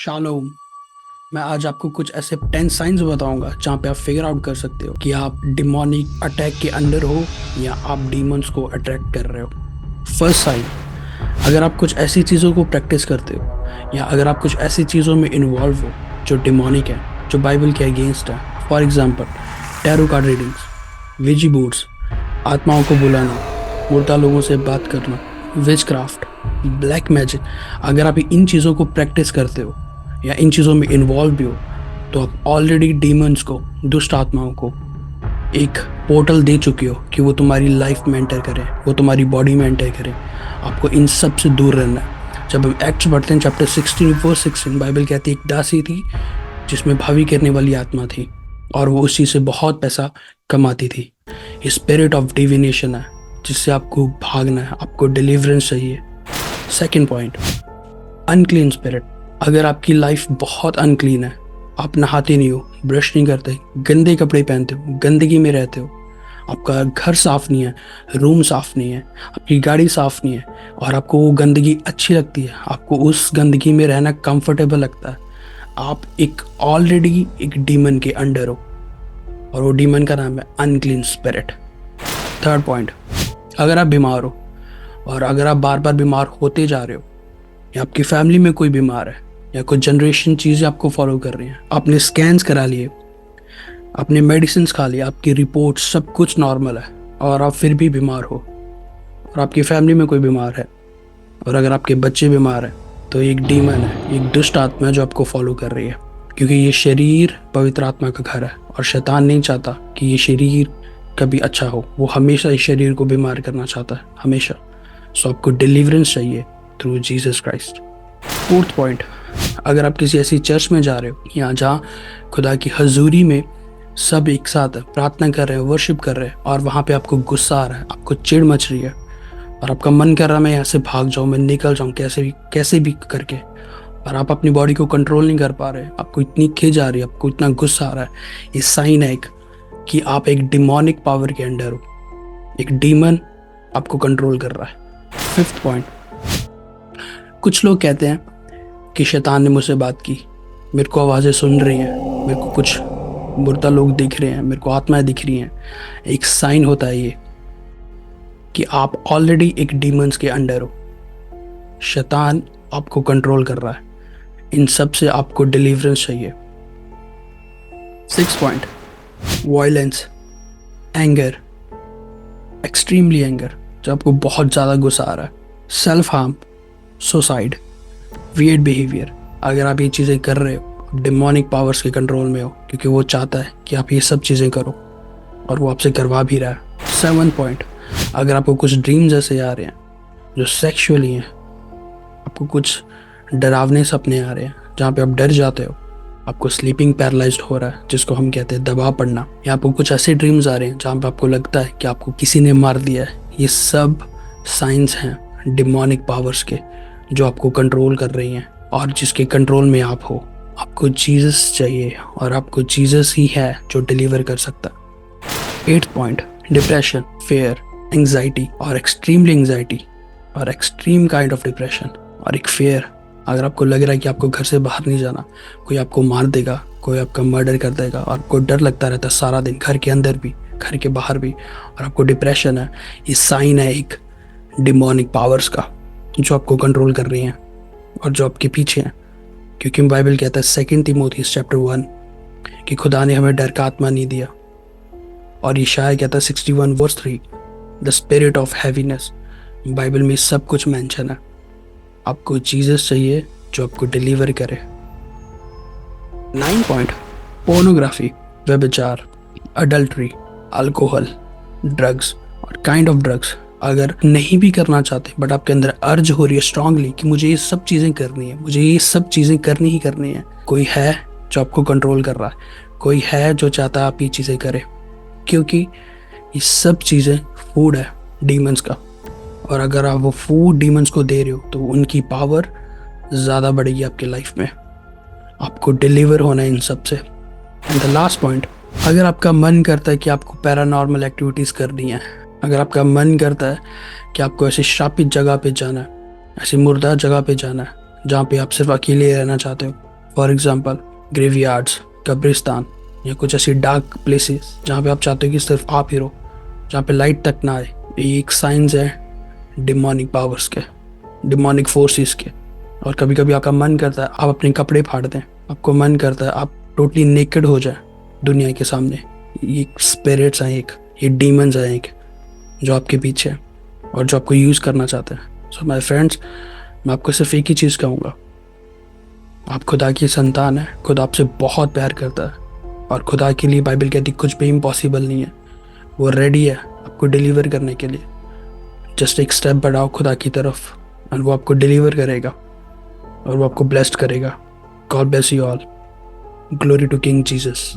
Shalom. मैं आज आपको कुछ ऐसे 10 साइंस बताऊंगा जहाँ पे आप फिगर आउट कर सकते हो कि आप डिमोनिक अटैक के अंदर हो या आप डीमंस को अट्रैक्ट कर रहे हो। फर्स्ट साइन, अगर आप कुछ ऐसी चीज़ों को प्रैक्टिस करते हो या अगर आप कुछ ऐसी चीज़ों में इन्वॉल्व हो जो डिमोनिक है, जो बाइबल के अगेंस्ट है। For example, tarot card readings, Ouija boards, आत्माओं को बुलाना, मुर्दा लोगों से बात करना, विच क्राफ्ट, ब्लैक मैजिक। अगर आप इन चीज़ों को प्रैक्टिस करते हो या इन चीज़ों में इन्वॉल्व भी हो तो आप ऑलरेडी डीमंस को, दुष्ट आत्माओं को एक पोर्टल दे चुके हो कि वो तुम्हारी लाइफ में एंटर करें, वो तुम्हारी बॉडी में एंटर करें। आपको इन सब से दूर रहना है। जब हम एक्ट्स पढ़ते हैं चैप्टर 16 वर्स 16, बाइबल कहती है एक दासी थी जिसमें भावी करने वाली आत्मा थी और वो उसी से बहुत पैसा कमाती थी। ये स्पिरिट ऑफ डिविनेशन है जिससे आपको भागना है, आपको डिलीवरेंस चाहिए। Second point, unclean spirit. अगर आपकी लाइफ बहुत अनक्लीन है, आप नहाते नहीं हो, ब्रश नहीं करते, गंदे कपड़े पहनते हो, गंदगी में रहते हो, आपका घर साफ नहीं है, रूम साफ नहीं है, आपकी गाड़ी साफ नहीं है और आपको वो गंदगी अच्छी लगती है, आपको उस गंदगी में रहना कंफर्टेबल लगता है, आप एक ऑलरेडी एक डीमन के अंडर हो और वो डीमन का नाम है अनक्लीन स्पिरिट। थर्ड पॉइंट, अगर आप बीमार हो और अगर आप बार बार बीमार होते जा रहे हो या आपकी फैमिली में कोई बीमार है या कुछ जनरेशन चीज़ें आपको फॉलो कर रही हैं, आपने स्कैन्स करा लिए, आपने मेडिसिन खा लिए, आपकी रिपोर्ट सब कुछ नॉर्मल है और आप फिर भी बीमार हो और आपकी फैमिली में कोई बीमार है और अगर आपके बच्चे बीमार हैं तो एक डीमन है, एक दुष्ट आत्मा है जो आपको फॉलो कर रही है। क्योंकि ये शरीर पवित्र आत्मा का घर है और शैतान नहीं चाहता कि ये शरीर कभी अच्छा हो, वो हमेशा इस शरीर को बीमार करना चाहता है, हमेशा। सो आपको डिलीवरेंस चाहिए through Jesus Christ. Fourth point, अगर आप किसी ऐसी चर्च में जा रहे हो या जहाँ खुदा की हजूरी में सब एक साथ प्रार्थना कर रहे हैं, वर्शिप कर रहे हैं और वहाँ पे आपको गुस्सा आ रहा है, आपको चिढ़ मच रही है और आपका मन कर रहा है मैं यहाँ से भाग जाऊँ, मैं निकल जाऊँ कैसे भी करके, और आप अपनी बॉडी को कंट्रोल नहीं कर पा रहे, आपको इतनी खिंच आ रही है, आपको इतना गुस्सा आ रहा है, ये साइन है एक कि आप एक डिमोनिक पावर के अंडर हो, एक डीमन आपको कंट्रोल कर रहा है। फिफ्थ पॉइंट, कुछ लोग कहते हैं कि शैतान ने मुझसे बात की, मेरे को आवाज़ें सुन रही हैं, मेरे को कुछ मुर्दा लोग दिख रहे हैं, मेरे को आत्माएं दिख रही हैं। एक साइन होता है ये कि आप ऑलरेडी एक डीमंस के अंडर हो, शैतान आपको कंट्रोल कर रहा है। इन सब से आपको डिलीवरेंस चाहिए। Six point, violence, anger, extremely anger, जब आपको बहुत ज़्यादा गुस्सा आ रहा है, self harm, suicide, weird behaviour. अगर आप ये चीज़ें कर रहे हो, डिमोनिक पावर्स के कंट्रोल में हो, क्योंकि वो चाहता है कि आप ये सब चीज़ें करो और वो आपसे करवा भी रहा है। सेवन पॉइंट, अगर आपको कुछ ड्रीम्स ऐसे आ रहे हैं जो सेक्सुअली हैं, आपको कुछ डरावने सपने आ रहे हैं जहाँ पे आप डर जाते हो, आपको स्लीपिंग पैरालाइज्ड हो रहा है जिसको हम कहते हैं दबाव पड़ना, या आपको कुछ ऐसे ड्रीम्स आ रहे हैं जहाँ पे आपको लगता है कि आपको किसी ने मार दिया है, ये सब साइंस हैं डिमोनिक पावर्स के जो आपको कंट्रोल कर रही हैं और जिसके कंट्रोल में आप हो। आपको जीसस चाहिए और आपको जीसस ही है जो डिलीवर कर सकता है। Eighth point, depression, fair, anxiety और एक्सट्रीमली एंग्जाइटी और एक्सट्रीम काइंड ऑफ डिप्रेशन और एक फेयर। अगर आपको लग रहा है कि आपको घर से बाहर नहीं जाना, कोई आपको मार देगा, कोई आपका मर्डर कर देगा और आपको डर लगता रहता है सारा दिन, घर के अंदर भी घर के बाहर भी, और आपको डिप्रेशन है, ये साइन है एक डिमोनिक पावर्स का जो आपको कंट्रोल कर रही हैं और जो आपके पीछे हैं। क्योंकि बाइबल कहता है 2 तीमोथेयुस चैप्टर 1 कि खुदा ने हमें डर का आत्मा नहीं दिया, और यशायाह कहता है 61 verse 3 the spirit of heaviness. Bible में सब कुछ मेंशन है। आपको जीसस चाहिए जो आपको डिलीवर करे। 9 पॉइंट, पोर्नोग्राफी, व्यभिचार, अडल्ट्री, अल्कोहल, ड्रग्स और काइंड ऑफ ड्रग्स। अगर नहीं भी करना चाहते बट आपके अंदर अर्ज हो रही है स्ट्रांगली कि मुझे ये सब चीज़ें करनी है, मुझे ये सब चीज़ें करनी ही करनी है, कोई है जो आपको कंट्रोल कर रहा है, कोई है जो चाहता है आप ये चीज़ें करें, क्योंकि ये सब चीज़ें फूड है डीमंस का, और अगर आप वो फूड डीमंस को दे रहे हो तो उनकी पावर ज़्यादा बढ़ेगी आपकी लाइफ में। आपको डिलीवर होना है इन सब से। एंड द लास्ट पॉइंट, अगर आपका मन करता है कि आपको पैरानॉर्मल एक्टिविटीज़ करनी है, अगर आपका मन करता है कि आपको ऐसी श्रापित जगह पे जाना है, ऐसी मुर्दा जगह पे जाना है जहाँ पे आप सिर्फ अकेले रहना चाहते हो, फॉर एग्जाम्पल ग्रेवयार्ड्स, कब्रिस्तान या कुछ ऐसी डार्क प्लेसेस जहाँ पे आप चाहते हो कि सिर्फ आप ही रहो, जहाँ पे लाइट तक ना आए। ये एक साइंस है डिमोनिक पावर्स के, डिमोनिक फोर्सेस के। और कभी कभी आपका मन करता है आप अपने कपड़े फाड़ दें, आपको मन करता है आप टोटली नेकेड हो जाए दुनिया के सामने। ये स्पिरिट्स हैं, एक ये डीमंस हैं एक, जो आपके पीछे हैं और जो आपको यूज़ करना चाहते हैं। सो माय फ्रेंड्स, मैं आपको सिर्फ एक ही चीज़ कहूँगा, आप खुदा की संतान है, खुदा आपसे बहुत प्यार करता है और खुदा के लिए बाइबल कहती है कुछ भी इम्पॉसिबल नहीं है। वो रेडी है आपको डिलीवर करने के लिए। जस्ट एक स्टेप बढ़ाओ खुदा की तरफ और वो आपको डिलीवर करेगा और वो आपको ब्लेस्ड करेगा। God bless you all. Glory to King Jesus.